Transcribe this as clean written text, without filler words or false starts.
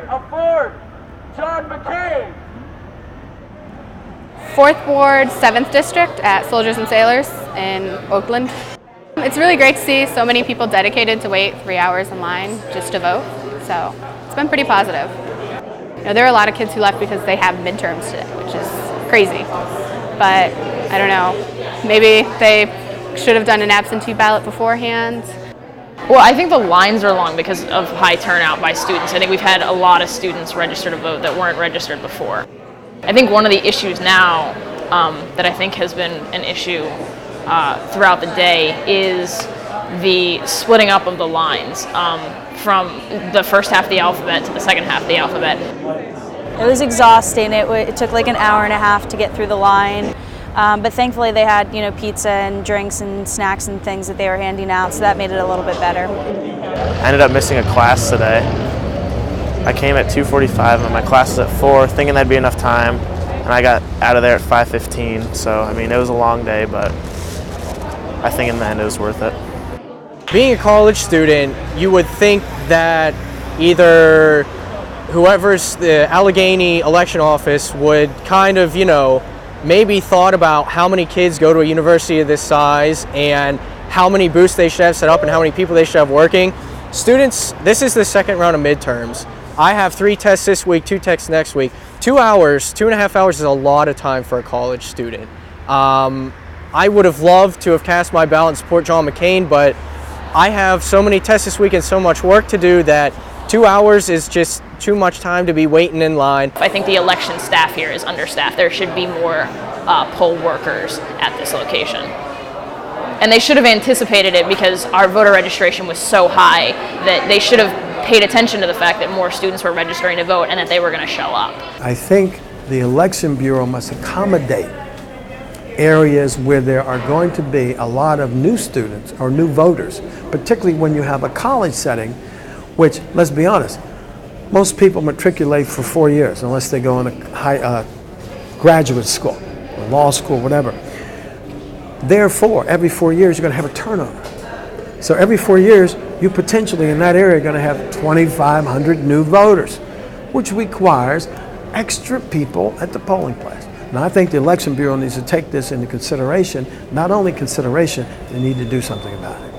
cannot afford John McCain. 4th Ward, 7th District at Soldiers and Sailors in Oakland. It's really great to see so many people dedicated to wait 3 hours in line just to vote. So it's been pretty positive. You know, there are a lot of kids who left because they have midterms today, which is crazy. But I don't know, maybe they should have done an absentee ballot beforehand. Well, I think the lines are long because of high turnout by students. I think we've had a lot of students register to vote that weren't registered before. I think one of the issues now that I think has been an issue throughout the day is the splitting up of the lines from the first half of the alphabet to the second half of the alphabet. It was exhausting. It took like an hour and a half to get through the line. But thankfully they had, you know, pizza and drinks and snacks and things that they were handing out, so that made it a little bit better. I ended up missing a class today. I came at 2:45 and my class was at 4, thinking that'd be enough time, and I got out of there at 5:15. So, I mean, it was a long day, but I think in the end it was worth it. Being a college student, you would think that either whoever's the Allegheny election office would kind of, you know, maybe thought about how many kids go to a university of this size and how many booths they should have set up and how many people they should have working. Students, this is the second round of midterms. I have 3 tests this week, 2 tests next week. 2 hours, 2.5 hours is a lot of time for a college student. I would have loved to have cast my ballot and support John McCain, but I have so many tests this week and so much work to do that 2 hours is just too much time to be waiting in line. I think the election staff here is understaffed. There should be more poll workers at this location. And they should have anticipated it because our voter registration was so high that they should have paid attention to the fact that more students were registering to vote and that they were going to show up. I think the Election Bureau must accommodate areas where there are going to be a lot of new students or new voters, particularly when you have a college setting, which, let's be honest, most people matriculate for 4 years unless they go into graduate school or law school, whatever. Therefore, every 4 years you're going to have a turnover. So every 4 years, you potentially in that area are going to have 2,500 new voters, which requires extra people at the polling place. Now, I think the Election Bureau needs to take this into consideration. Not only consideration, they need to do something about it.